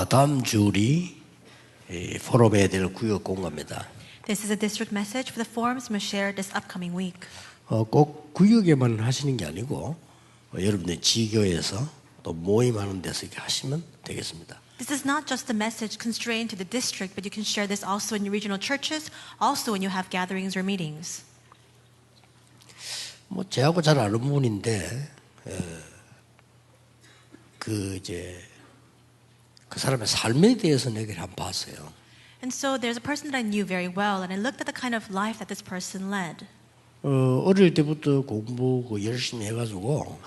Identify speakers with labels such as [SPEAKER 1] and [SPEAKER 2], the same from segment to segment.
[SPEAKER 1] 다음 주일이 포럼에 될 구역 공과입니다.
[SPEAKER 2] This is a district message for the forums we share this upcoming week.
[SPEAKER 1] 꼭 구역에만 하시는 게 아니고 여러분의 지교에서 또 모임하는 데서 이렇게 하시면 되겠습니다.
[SPEAKER 2] This is not just a message constrained to the district, but you can share this also in your regional churches, also when you have gatherings or meetings.
[SPEAKER 1] 제하고 잘 아는 분인데 그 사람의 삶에 대해서 내가 한번 봤어요.
[SPEAKER 2] And so there's a person that I knew very well, and I looked at the kind of life that this person led.
[SPEAKER 1] 어릴 때부터 공부 열심히 해가지고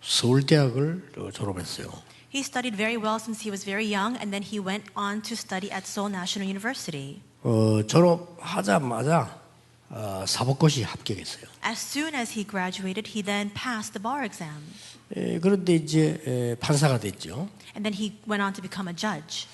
[SPEAKER 1] 서울대학을 졸업했어요.
[SPEAKER 2] He studied very well since he was very young, and then he went on to study at Seoul National University.
[SPEAKER 1] 졸업하자마자 사법고시 합격했어요.
[SPEAKER 2] As soon as he graduated, he then passed the bar exam.
[SPEAKER 1] 그런데 이제 판사가 됐죠.
[SPEAKER 2] And then he went on to become a judge.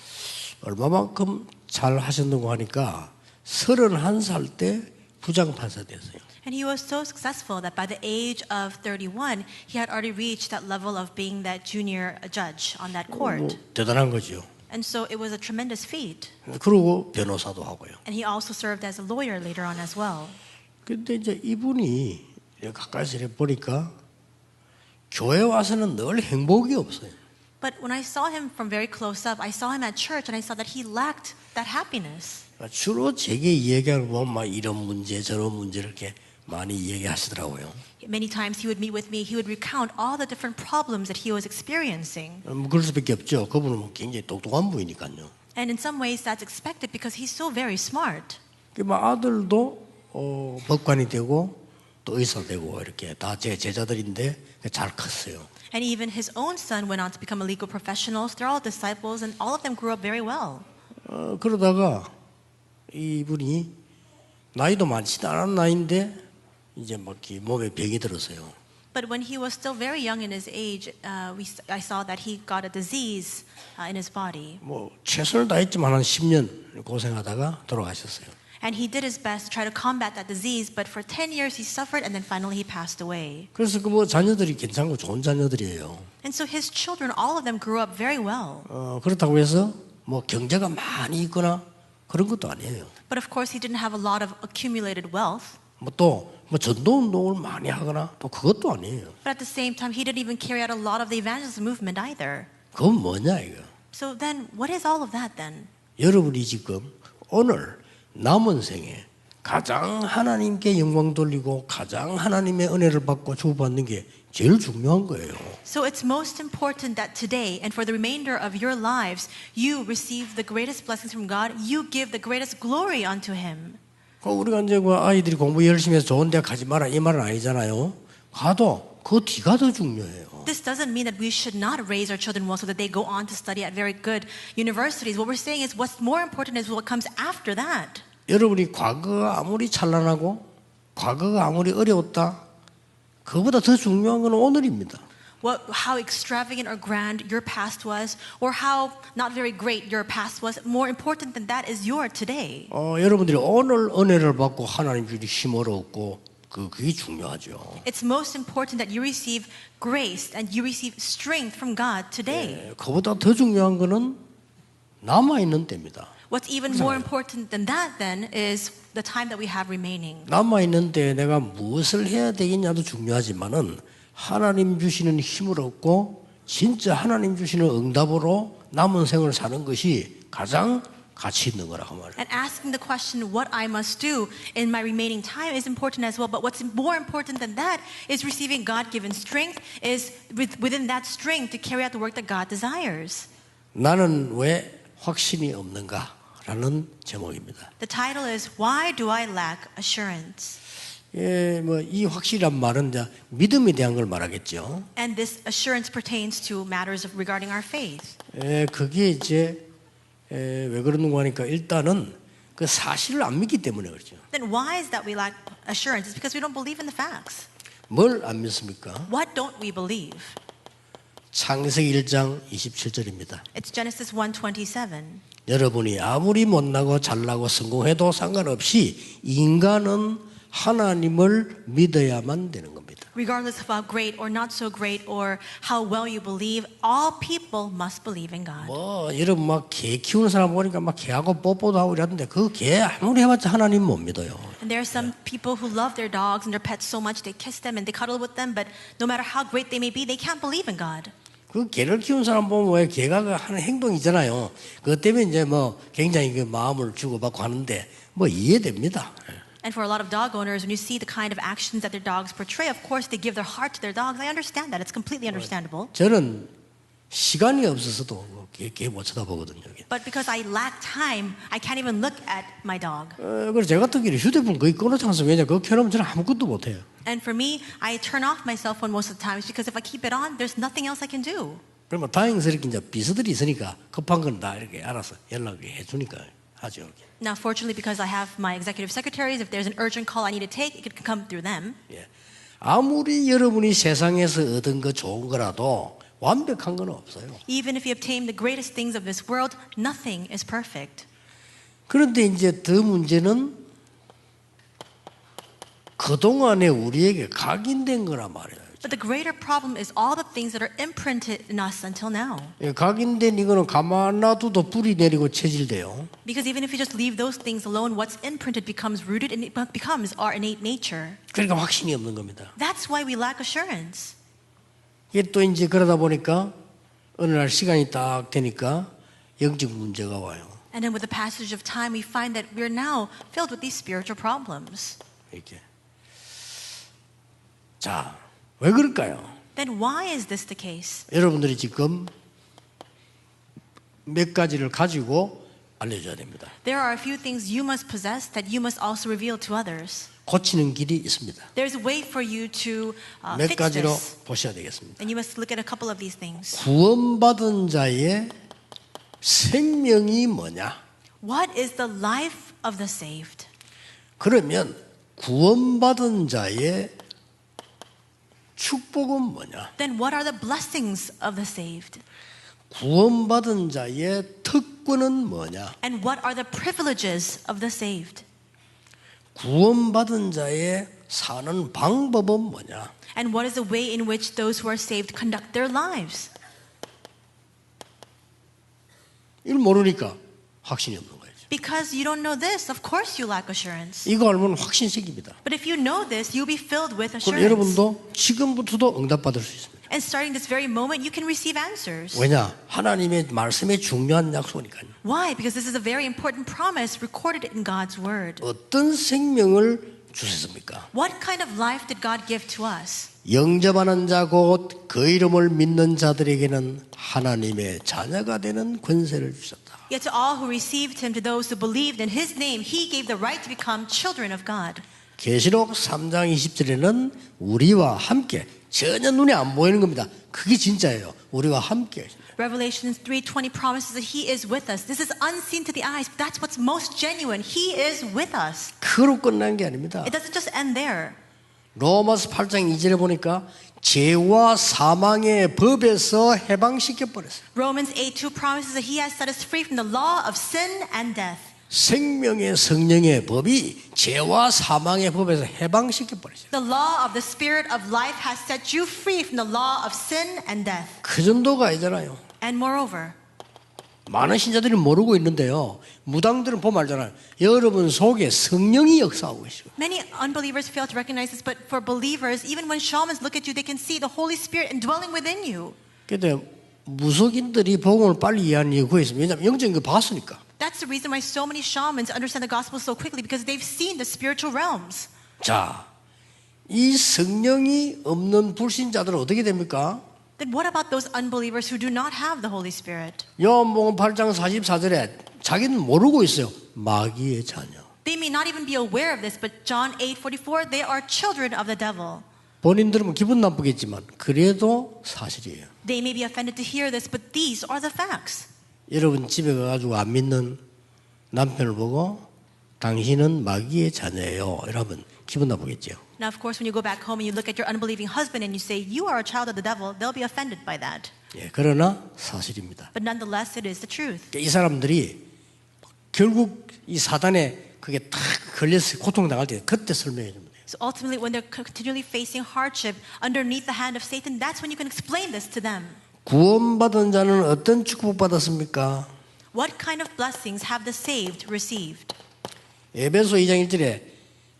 [SPEAKER 1] 얼마만큼 잘 하셨는고 하니까 31살 때 부장판사 됐어요.
[SPEAKER 2] And he was so successful that by the age of 31, he had already reached that level of being that junior judge on that court.
[SPEAKER 1] 대단한 거죠.
[SPEAKER 2] And so it was a tremendous feat.
[SPEAKER 1] 그리고 변호사도 하고요.
[SPEAKER 2] And he also served as a lawyer later on as well.
[SPEAKER 1] 근데 이제 이분이 가까이서 보니까 교회 와서는 늘 행복이 없어요.
[SPEAKER 2] But when I saw him from very close up, I saw him at church and I saw that he lacked that happiness.
[SPEAKER 1] 주로 제게 이야기하는 보면 막 이런 문제 저런 문제를 이렇게 많이 얘기하시더라고요.
[SPEAKER 2] Many times he would meet with me, he would recount all the different problems that he was experiencing.
[SPEAKER 1] 그럴 수밖에 없죠. 그분은 굉장히 똑똑한 분이니까요.
[SPEAKER 2] And in some ways that's expected because he's so very smart.
[SPEAKER 1] 아들도 법관이 되고 또 의사 되고 이렇게 다 제 제자들인데 잘 컸어요.
[SPEAKER 2] And even his own son went on to become a legal professional. They're all disciples and all of them grew up very well.
[SPEAKER 1] 그러다가 이분이 나이도 많지도 않은 나이인데 이제 막 몸에 병이 들었어요.
[SPEAKER 2] But when he was still very young in his age, I saw that he got a disease in his body.
[SPEAKER 1] 최선을 다했지만 한 10년 고생하다가 돌아가셨어요.
[SPEAKER 2] And he did his best to try to combat that disease, but for 10 years he suffered and then finally he passed away.
[SPEAKER 1] 그래서 자녀들이 괜찮고 좋은 자녀들이에요.
[SPEAKER 2] And so his children, all of them grew up very well.
[SPEAKER 1] 그렇다고 해서 경제가 많이 있거나 그런 것도 아니에요.
[SPEAKER 2] But of course he didn't have a lot of accumulated wealth.
[SPEAKER 1] 또 전도 운동을 많이 하거나 또 그것도 아니에요.
[SPEAKER 2] But at the same time he didn't even carry out a lot of the evangelism movement either.
[SPEAKER 1] 그건 뭐냐 이거.
[SPEAKER 2] So then what is all of that then?
[SPEAKER 1] 여러분이 지금 오늘 남은 생에 가장 하나님께 영광 돌리고 가장 하나님의 은혜를 받고 주고받는 게 제일 중요한 거예요.
[SPEAKER 2] So it's most important that today and for the remainder of your lives you receive the greatest blessings from God. You give the greatest glory unto Him.
[SPEAKER 1] 우리가 이제 아이들이 공부 열심히 해서 좋은 대학 가지 마라 이 말은 아니잖아요. 가도 그 뒤가 더 중요해요.
[SPEAKER 2] This doesn't mean that we should not raise our children well so that they go on to study at very good universities. What we're saying is what's more important is what comes after that.
[SPEAKER 1] 여러분이 과거가 아무리 찬란하고 과거가 아무리 어려웠다 그보다 더 중요한 건 오늘입니다.
[SPEAKER 2] How extravagant or grand your past was, or how not very great your past was, more important than that is your today.
[SPEAKER 1] 여러분들이 오늘 은혜를 받고 하나님 주신 힘을 얻고 그게 중요하죠.
[SPEAKER 2] It's most important that you receive grace and you receive strength from God today.
[SPEAKER 1] 그보다 더 중요한 거는 남아 있는 때입니다.
[SPEAKER 2] What's even more important than that then is the time that we have remaining.
[SPEAKER 1] 남아 있는 때 내가 무엇을 해야 되겠냐도 중요하지만은 하나님 주시는 힘을 얻고 진짜 하나님 주시는 응답으로 남은 생을 사는 것이 가장 가치 있는 거라고 말해요.
[SPEAKER 2] And asking the question what I must do in my remaining time is important as well. But what's more important than that is receiving God-given strength, is within that strength to carry out the work that God desires.
[SPEAKER 1] 나는 왜 확신이 없는가라는 제목입니다.
[SPEAKER 2] The title is Why Do I Lack Assurance?
[SPEAKER 1] 이 확실한 말은 이제 믿음에 대한 걸 말하겠죠.
[SPEAKER 2] And this assurance pertains to matters regarding our faith.
[SPEAKER 1] 그게 이제 왜 그러는가 하니까 일단은 그 사실을 안 믿기 때문에 그렇죠.
[SPEAKER 2] Then why is that we lack assurance? It's because we don't believe in the facts.
[SPEAKER 1] 뭘 안 믿습니까?
[SPEAKER 2] What don't we believe?
[SPEAKER 1] 창세기 1장 27절입니다.
[SPEAKER 2] It's Genesis 1:27.
[SPEAKER 1] 여러분이 아무리 못나고 잘나고 성공해도 상관없이 인간은 하나님을 믿어야만 되는 겁니다.
[SPEAKER 2] Regardless of how great or not so great or how well you believe, all people must believe in God.
[SPEAKER 1] 뭐 여러분 막 개 키우는 사람 보니까 막 개하고 뽀뽀도 하고 이러던데 그 개 아무리 해봤자 하나님 못 믿어요.
[SPEAKER 2] And there are some people who love their dogs and their pets so much they kiss them and they cuddle with them, but no matter how great they may be, they can't believe in God.
[SPEAKER 1] 그 개를 키우는 사람 보면 왜 개가 그 하는 행동이잖아요. 그것 때문에 이제 뭐 굉장히 그 마음을 주고받고 하는데 뭐 이해됩니다.
[SPEAKER 2] And for a lot of dog owners, when you see the kind of actions that their dogs portray, of course they give their heart to their dogs. I understand that. It's completely understandable.
[SPEAKER 1] 저는 시간이 없어서도 개 못 쳐다보거든요.
[SPEAKER 2] But because I lack time, I can't even look at my dog.
[SPEAKER 1] 그래서 제가 듣기로 휴대폰 거의 끊어지 않습니다. 왜냐 그거 켜놓으면 저는 아무것도 못해요.
[SPEAKER 2] And for me, I turn off my cell phone most of the time because if I keep it on, there's nothing else I can do.
[SPEAKER 1] 그러면 다행스럽게 이제 비서들이 있으니까 급한 건 다 이렇게 알아서 연락을 해주니까 하죠.
[SPEAKER 2] Now, fortunately, because I have my executive secretaries, if there's an urgent call I need to take, it can come through them.
[SPEAKER 1] 예. 아무리 여러분이 세상에서 얻은 거 좋은 거라도 완벽한 건 없어요.
[SPEAKER 2] Even if you obtain the greatest things of this world, nothing is perfect.
[SPEAKER 1] 그런데 이제 더 문제는 그동안에 우리에게 각인된 거란 말이에요.
[SPEAKER 2] But the greater problem is all the things that are imprinted in us until now.
[SPEAKER 1] 예, 각인된 이거는 가만 놔둬도 뿌리 내리고 체질돼요.
[SPEAKER 2] Because even if you just leave those things alone, what's imprinted becomes rooted and it becomes our innate nature.
[SPEAKER 1] 그러니까 확신이 없는 겁니다.
[SPEAKER 2] That's why we lack assurance.
[SPEAKER 1] 이게 또 이제 그러다 보니까 어느 날 시간이 딱 되니까 영적 문제가 와요.
[SPEAKER 2] And then with the passage of time, we find that we're now filled with these spiritual problems.
[SPEAKER 1] 이렇게. 자, 왜 그럴까요?
[SPEAKER 2] Then why is this the case?
[SPEAKER 1] 여러분들이 지금 몇 가지를 가지고 알려줘야 됩니다.
[SPEAKER 2] There are a few things you must possess that you must also reveal to others.
[SPEAKER 1] 고치는 길이 있습니다.
[SPEAKER 2] There's a way for you to
[SPEAKER 1] 몇
[SPEAKER 2] fix
[SPEAKER 1] 가지로
[SPEAKER 2] this.
[SPEAKER 1] 보셔야 되겠습니다.
[SPEAKER 2] And you must look at a couple of these things.
[SPEAKER 1] 구원받은 자의 생명이 뭐냐?
[SPEAKER 2] What is the life of the saved?
[SPEAKER 1] 그러면 구원받은 자의 축복은 뭐냐?
[SPEAKER 2] Then what are the blessings of the saved?
[SPEAKER 1] 구원받은 자의 특권은 뭐냐?
[SPEAKER 2] And what are the privileges of the saved?
[SPEAKER 1] 구원받은 자의 사는 방법은 뭐냐?
[SPEAKER 2] And what is the way in which those who are saved conduct their lives?
[SPEAKER 1] 이걸 모르니까 확신이 없는 거예요.
[SPEAKER 2] Because you don't know this, of course you lack assurance.
[SPEAKER 1] 이거 알면 확신 생깁니다.
[SPEAKER 2] But if you know this, you'll be filled with
[SPEAKER 1] 그럼
[SPEAKER 2] assurance.
[SPEAKER 1] 여러분도 지금부터도 응답받을 수 있습니다.
[SPEAKER 2] And starting this very moment, you can receive answers.
[SPEAKER 1] 왜냐? 하나님의 말씀의 중요한 약속이니까요.
[SPEAKER 2] Why? Because this is a very important promise recorded in God's word.
[SPEAKER 1] 어떤 생명을 주셨습니까?
[SPEAKER 2] What kind of life did God give to us?
[SPEAKER 1] 영접하는 자 곧 그 이름을 믿는 자들에게는 하나님의 자녀가 되는 권세를 주셨다.
[SPEAKER 2] Yet to all who received him, to those who believed in his name, he gave the right to become children of God.
[SPEAKER 1] 계시록 3장 20절에는 우리와 함께 전혀 눈에 안 보이는 겁니다. 그게 진짜예요. 우리와 함께.
[SPEAKER 2] Revelation 3:20 promises that he is with us. This is unseen to the eyes, but that's what's most genuine. He is with us.
[SPEAKER 1] 그로 끝난 게 아닙니다.
[SPEAKER 2] It doesn't just end there.
[SPEAKER 1] 로마서 8장 2절에 보니까 죄와 사망의 법에서 해방시켜 버렸어요.
[SPEAKER 2] Romans 8:2 promises that he has set us free from the law of sin and death.
[SPEAKER 1] 생명의 성령의 법이 죄와 사망의 법에서 해방시켜 버렸어요.
[SPEAKER 2] The law of the spirit of life has set you free from the law of sin and death.
[SPEAKER 1] 그 정도가 아니잖아요.
[SPEAKER 2] And moreover,
[SPEAKER 1] 많은 신자들이 모르고 있는데요. 무당들은 보면 알잖아요. 여러분 속에 성령이 역사하고 계시고.
[SPEAKER 2] many unbelievers fail to recognize this, but for believers, even when shamans look at you, they can see the Holy Spirit indwelling within you.
[SPEAKER 1] 근데 무속인들이 복음을 빨리 이해하는 이유가 있습니다. 왜냐하면 영적인 거 봤으니까.
[SPEAKER 2] That's the reason why so many shamans understand the gospel so quickly, because they've seen the spiritual realms.
[SPEAKER 1] 자, 이 성령이 없는 불신자들은 어떻게 됩니까?
[SPEAKER 2] Then what about those unbelievers who do not have the Holy Spirit?
[SPEAKER 1] 요한복음 8장 44절에 자기는 모르고 있어요. 마귀의 자녀.
[SPEAKER 2] They may not even be aware of this, but John 8:44, they are children of the devil.
[SPEAKER 1] 본인 들으면 기분 나쁘겠지만 그래도 사실이에요.
[SPEAKER 2] They may be offended to hear this, but these are the facts.
[SPEAKER 1] 여러분 집에 가가지고 안 믿는 남편을 보고 당신은 마귀의 자녀예요. 이러면 기분 나쁘겠죠.
[SPEAKER 2] Now, of course, when you go back home and you look at your unbelieving husband and you say, you are a child of the devil, they'll be offended by that.
[SPEAKER 1] 예, 그러나 사실입니다.
[SPEAKER 2] But nonetheless, it is the truth.
[SPEAKER 1] 이 사람들이 결국 이 사단에 그게 딱 걸려서 고통당할 때 그때 설명해 줍니다.
[SPEAKER 2] So ultimately, when they're continually facing hardship underneath the hand of Satan, that's when you can explain this to them.
[SPEAKER 1] 구원받은 자는 어떤 축복 받았습니까?
[SPEAKER 2] What kind of blessings have the saved received?
[SPEAKER 1] 에베소 2장 1절에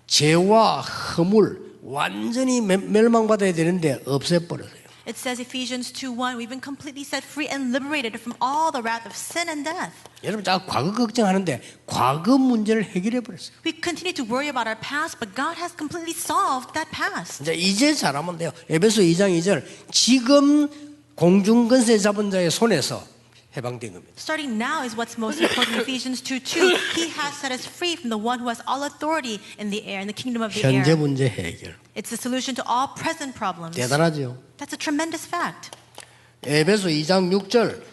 [SPEAKER 1] 죄와 허물 완전히 멸망받아야 되는데 없애버렸어요.
[SPEAKER 2] It says Ephesians 2:1, we've been completely set free and liberated from all the wrath of sin and death.
[SPEAKER 1] 여러분 자꾸 과거 걱정하는데 과거 문제를 해결해 버렸어요.
[SPEAKER 2] We continue to worry about our past, but God has completely solved that past.
[SPEAKER 1] 이제 잘하면 돼요. 에베소 2장 2절 지금 공중권세 잡은 자의 손에서 해방된 겁니다.
[SPEAKER 2] Starting now is what's most important. Ephesians 2:2, He has set us free from the one who has all authority in the air, in the kingdom of the
[SPEAKER 1] 현재
[SPEAKER 2] air.
[SPEAKER 1] 문제 해결.
[SPEAKER 2] It's the solution to all present problems.
[SPEAKER 1] 대단하죠.
[SPEAKER 2] That's a tremendous fact.
[SPEAKER 1] 에베소 2장 6절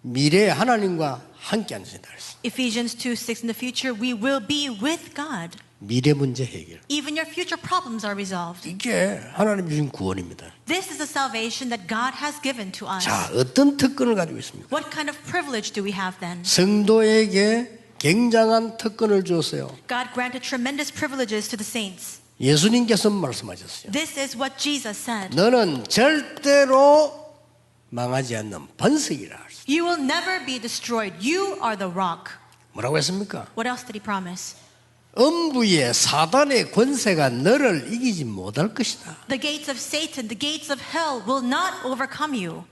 [SPEAKER 1] 미래에 하나님과 함께 앉으신다 그랬어요.
[SPEAKER 2] Ephesians 2:6, in the future, we will be with God.
[SPEAKER 1] 미래 문제 해결.
[SPEAKER 2] Even your future problems are resolved.
[SPEAKER 1] 이게 하나님 주신 구원입니다.
[SPEAKER 2] This is the salvation that God has given to us.
[SPEAKER 1] 자, 어떤 특권을 가지고 있습니까?
[SPEAKER 2] What kind of privilege do we have then?
[SPEAKER 1] 성도에게 굉장한 특권을 주었어요.
[SPEAKER 2] God granted tremendous privileges to the saints.
[SPEAKER 1] 예수님께서 말씀하셨어요.
[SPEAKER 2] This is what Jesus said.
[SPEAKER 1] 너는 절대로 망하지 않는 번석이라.
[SPEAKER 2] You will never be destroyed. You are the rock.
[SPEAKER 1] 뭐라고 했습니까?
[SPEAKER 2] What else did he promise?
[SPEAKER 1] 음부의 사단의 권세가 너를 이기지 못할 것이다.
[SPEAKER 2] The gates of Satan, the gates of hell will not overcome you.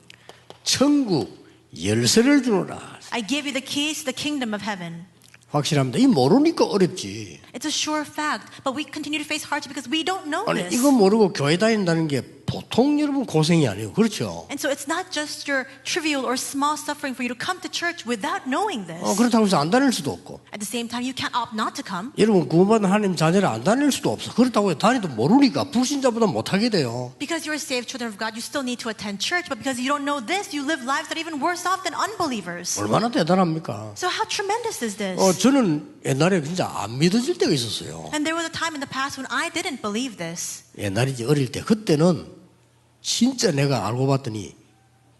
[SPEAKER 1] 천국 열쇠를 주노라.
[SPEAKER 2] I give you the keys to the kingdom of heaven.
[SPEAKER 1] 확실합니다. 이 모르니까 어렵지.
[SPEAKER 2] It's a sure fact, but we continue to face hardship because we don't know
[SPEAKER 1] 아니
[SPEAKER 2] this.
[SPEAKER 1] 이거 모르고 교회 다닌다는 게 보통 여러분 고생이 아니에요. 그렇죠?
[SPEAKER 2] And so it's not just your trivial or small suffering for you to come to church without knowing this.
[SPEAKER 1] 그렇다고 해서 안 다닐 수도 없고.
[SPEAKER 2] At the same time, you can't opt not to come.
[SPEAKER 1] 여러분 구원받은 하나님 자녀를 안 다닐 수도 없어. 그렇다고 해서 다니도 모르니까 불신자보다 못하게 돼요.
[SPEAKER 2] Because you're saved children of God, you still need to attend church, but because you don't know this, you live lives that are even worse off than unbelievers.
[SPEAKER 1] 얼마나 대단합니까?
[SPEAKER 2] So how tremendous is this?
[SPEAKER 1] 저는 옛날에 진짜 안 믿어질 때가 있었어요.
[SPEAKER 2] And there was a time in the past when I didn't believe this.
[SPEAKER 1] 옛날이지 어릴 때 그때는 진짜 내가 알고 봤더니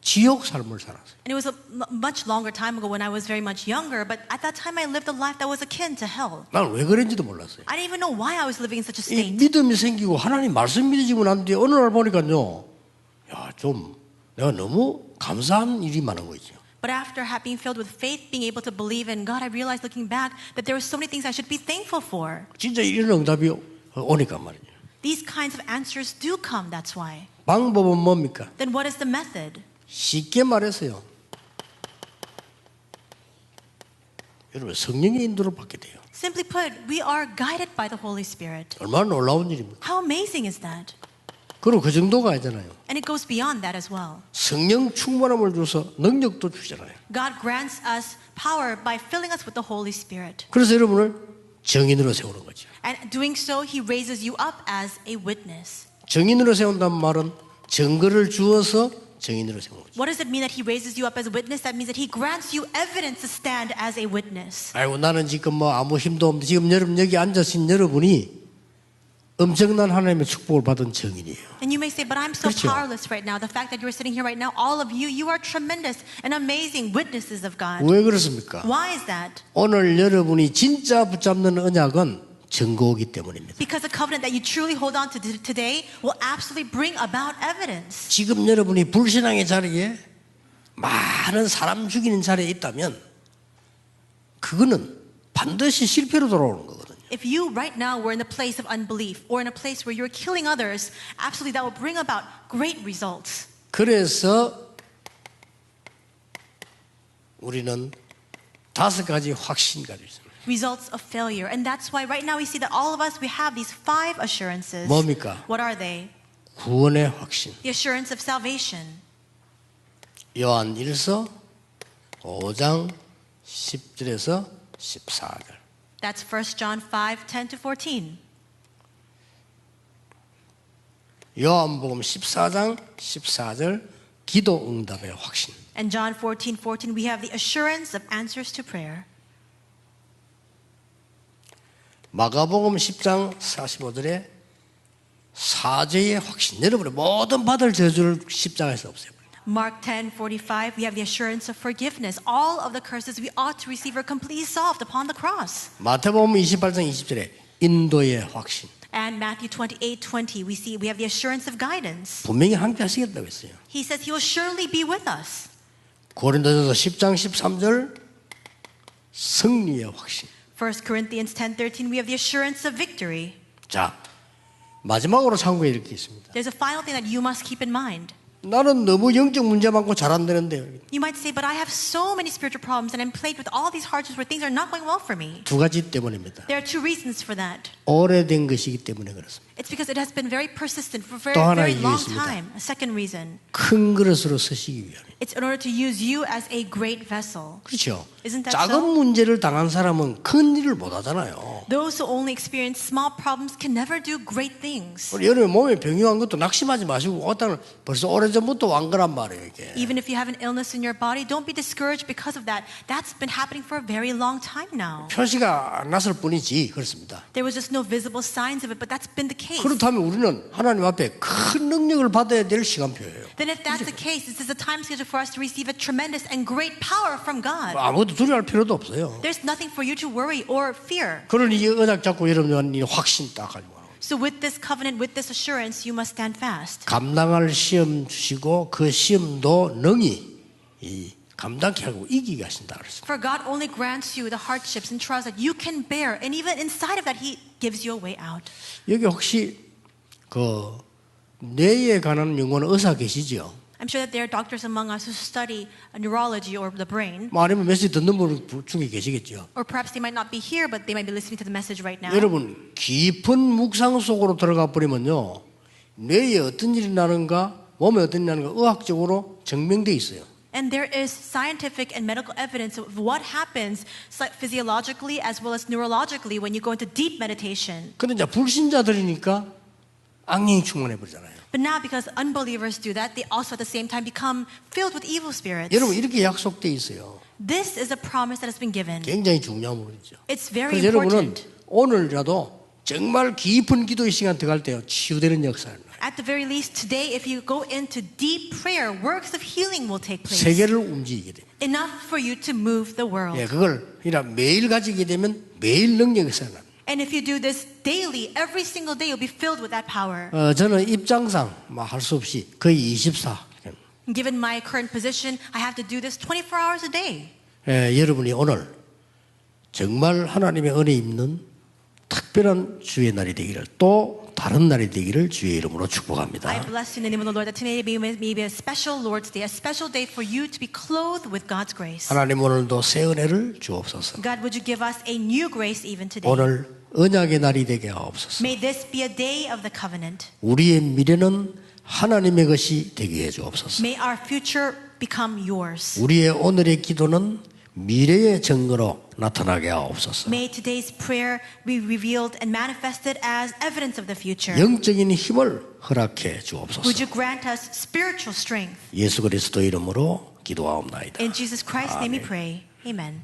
[SPEAKER 1] 지옥 삶을 살았어요.
[SPEAKER 2] And it was a much longer time ago when I was very much younger, but at that time I lived a life that was akin to hell.
[SPEAKER 1] 난 왜 그런지도 몰랐어요.
[SPEAKER 2] I didn't even know why I was living in such a
[SPEAKER 1] 이
[SPEAKER 2] state.
[SPEAKER 1] 믿음이 생기고 하나님 말씀 믿어지고 난 뒤에 어느 날 보니까요, 좀 내가 너무 감사한 일이 많은 거죠.
[SPEAKER 2] But after being filled with faith, being able to believe in God, I realized looking back that there were so many things I should be thankful for.
[SPEAKER 1] 진짜 이런 응답이 오니까 말이죠.
[SPEAKER 2] These kinds of answers do come, that's why.
[SPEAKER 1] 방법은 뭡니까?
[SPEAKER 2] Then what is the method?
[SPEAKER 1] 쉽게 말해서요. 여러분 성령의 인도를 받게 돼요.
[SPEAKER 2] Simply put, we are guided by the Holy Spirit.
[SPEAKER 1] 얼마나 놀라운 일입니까?
[SPEAKER 2] How amazing is that?
[SPEAKER 1] 그리고 그 정도가 아니잖아요.
[SPEAKER 2] And it goes beyond that as well.
[SPEAKER 1] 성령 충만함을 줘서 능력도 주잖아요.
[SPEAKER 2] God grants us power by filling us with the Holy Spirit.
[SPEAKER 1] 그래서 여러분을 정인으로 세우는 거죠.
[SPEAKER 2] And doing so, He raises you up as a witness.
[SPEAKER 1] 정인으로 세운다는 말은 증거를 주어서 정인으로 세우는 거죠.
[SPEAKER 2] What does it mean that He raises you up as a witness? That means that He grants you evidence to stand as a witness.
[SPEAKER 1] 아이고 나는 지금 뭐 아무 힘도 없는데 지금 여러분 여기 앉으신 여러분이 엄청난 하나님의 축복을 받은 정인이에요.
[SPEAKER 2] And you may say, but I'm so
[SPEAKER 1] 그렇죠.
[SPEAKER 2] powerless right now. The fact that you're sitting here right now, all of you, you are tremendous and amazing witnesses of God.
[SPEAKER 1] 왜 그렇습니까?
[SPEAKER 2] Why is that?
[SPEAKER 1] 오늘 여러분이 진짜 붙잡는 언약은 증거이기 때문입니다.
[SPEAKER 2] Because the covenant that you truly hold on to today will absolutely bring about evidence.
[SPEAKER 1] 지금 여러분이 불신앙의 자리에 많은 사람 죽이는 자리에 있다면 그거는 반드시 실패로 돌아오는 거거든요.
[SPEAKER 2] If you right now were in a place of unbelief or in a place where you're killing others, absolutely that will bring about great results.
[SPEAKER 1] 그래서 우리는 5가지 확신 가지고 있습니다.
[SPEAKER 2] Results of failure. And that's why right now we see that all of us, we have these 5 assurances.
[SPEAKER 1] 뭡니까?
[SPEAKER 2] What are they?
[SPEAKER 1] 구원의 확신.
[SPEAKER 2] The assurance of salvation.
[SPEAKER 1] 요한 1서 5장 10절에서 14절.
[SPEAKER 2] That's 1 John 5, 10 to 14.
[SPEAKER 1] 요한복음 14장 14절 기도 응답의 확신.
[SPEAKER 2] And John 14, 14, we have the assurance of answers to prayer.
[SPEAKER 1] 마가복음 10장 45절에 사죄의 확신. 여러분의 모든 받을 저주를 십자가에서 없애버립니다.
[SPEAKER 2] Mark 10:45, we have the assurance of forgiveness. All of the curses we ought to receive are completely solved upon the cross.
[SPEAKER 1] 마태복음 28장 20절에 인도의 확신.
[SPEAKER 2] And Matthew 28:20, we have the assurance of guidance.
[SPEAKER 1] 분명히 함께 하시겠다고 했어요.
[SPEAKER 2] He says he will surely be with us.
[SPEAKER 1] 고린도전서 10장 13절 승리의 확신.
[SPEAKER 2] 1 Corinthians 10:13, we have the assurance of victory.
[SPEAKER 1] 자, 마지막으로 참고해 이렇게 있습니다.
[SPEAKER 2] There's a final thing that you must keep in mind.
[SPEAKER 1] 나는 너무 영적 문제 많고 잘 안 되는데요.
[SPEAKER 2] You might say, but I have so many spiritual problems and I'm plagued with all these hardships where things are not going well for me.
[SPEAKER 1] 두 가지 때문입니다.
[SPEAKER 2] There are two reasons for that.
[SPEAKER 1] 오래된 것이기 때문에 그렇습니다.
[SPEAKER 2] It's because it has been very persistent for
[SPEAKER 1] 또 하나
[SPEAKER 2] very
[SPEAKER 1] 이유
[SPEAKER 2] long
[SPEAKER 1] 있습니다.
[SPEAKER 2] time. A second reason,
[SPEAKER 1] 큰 그릇으로 쓰시기 위함.
[SPEAKER 2] it's in order to use you as a great vessel.
[SPEAKER 1] 그렇죠.
[SPEAKER 2] Isn't that
[SPEAKER 1] 작은
[SPEAKER 2] so?
[SPEAKER 1] 문제를 당한 사람은 큰 일을 못 하잖아요.
[SPEAKER 2] Those who only experience small problems can never do great things.
[SPEAKER 1] 우리 여러분 몸에 병이 왔는 것도 낙심하지 마시고 어떤 벌써 오래전부터 왔 거란 말이에요. 이게.
[SPEAKER 2] Even if you have an illness in your body, don't be discouraged because of that. That's been happening for a very long time now.
[SPEAKER 1] 표시가 안 났을 뿐이지 그렇습니다.
[SPEAKER 2] There was just no visible signs of it, but that's been the case.
[SPEAKER 1] 그렇다면 우리는 하나님 앞에 큰 능력을 받아야 될 시간표예요.
[SPEAKER 2] Then if that's the case, this is a time schedule for us to receive a tremendous and great power from God.
[SPEAKER 1] 아무것도 두려워할 필요도 없어요.
[SPEAKER 2] There's nothing for you to worry or fear.
[SPEAKER 1] 그러니 이 언약 잡고 여러분 이 확신 딱 가지고
[SPEAKER 2] So with this covenant, with this assurance, you must stand fast.
[SPEAKER 1] 감당할 시험 주시고 그 시험도 능히 이 감당케 하고 이기게 하신다 그랬어요.
[SPEAKER 2] For God only grants you the hardships and trials that you can bear, and even inside of that, He gives you a way out.
[SPEAKER 1] 여기 혹시 그 뇌에 관한 연구하는 의사 계시죠?
[SPEAKER 2] I'm sure that there are doctors among us who study neurology or the brain,
[SPEAKER 1] 뭐 아니면 메시지 듣는 분 중에 계시겠죠.
[SPEAKER 2] or perhaps they might not be here, but they might be listening to the message right now.
[SPEAKER 1] 여러분 깊은 묵상 속으로 들어가 버리면요 뇌에 어떤 일이 나는가 몸에 어떤 일이 나는가 의학적으로 증명돼 있어요.
[SPEAKER 2] And there is scientific and medical evidence of what happens physiologically as well as neurologically when you go into deep meditation.
[SPEAKER 1] 그런데 이제 불신자들이니까 악령이 충만해 버리잖아요.
[SPEAKER 2] But now, because unbelievers do that, they also at the same time become filled with evil spirits.
[SPEAKER 1] 여러분 이렇게 약속돼 있어요.
[SPEAKER 2] This is a promise that has been given.
[SPEAKER 1] 굉장히 중요한 부분이죠.
[SPEAKER 2] It's very
[SPEAKER 1] 그래서 여러분은
[SPEAKER 2] important.
[SPEAKER 1] 오늘이라도 정말 깊은 기도의 시간 들어갈 때요 치유되는 역사를
[SPEAKER 2] At the very least, today, if you go into deep prayer, works of healing will take place.
[SPEAKER 1] 세계를 움직이게 됩니다.
[SPEAKER 2] Enough for you to move the world.
[SPEAKER 1] 예, 그걸 그냥 매일 가지게 되면 매일 능력이 생겨납니다.
[SPEAKER 2] And if you do this daily, every single day, you'll be filled with that power.
[SPEAKER 1] 저는 입장상 할 수 없이 거의 24.
[SPEAKER 2] Given my current position, I have to do this 24 hours a day.
[SPEAKER 1] 여러분이 오늘 정말 하나님의 은혜 입는 특별한 주의 날이 되기를 또 다른 날이 되기를 주의 이름으로 축복합니다.
[SPEAKER 2] I bless you in the name of the Lord that today may be a special Lord's Day, a special day for you to be clothed with God's grace.
[SPEAKER 1] 하나님 오늘도 새 은혜를 주옵소서.
[SPEAKER 2] God, would you give us a new grace even today?
[SPEAKER 1] 오늘 언약의 날이 되게 하옵소서.
[SPEAKER 2] May this be a day of the covenant.
[SPEAKER 1] 우리의 미래는 하나님의 것이 되게 해 주옵소서.
[SPEAKER 2] May our future become yours.
[SPEAKER 1] 우리의 오늘의 기도는 미래의 증거로 나타나게 하옵소서.
[SPEAKER 2] May today's prayer be revealed and manifested as evidence of the future.
[SPEAKER 1] 영적인 힘을 허락해 주옵소서.
[SPEAKER 2] Would you grant us spiritual strength?
[SPEAKER 1] 예수 그리스도 이름으로 기도하옵나이다.
[SPEAKER 2] In Jesus Christ's name we pray. Amen.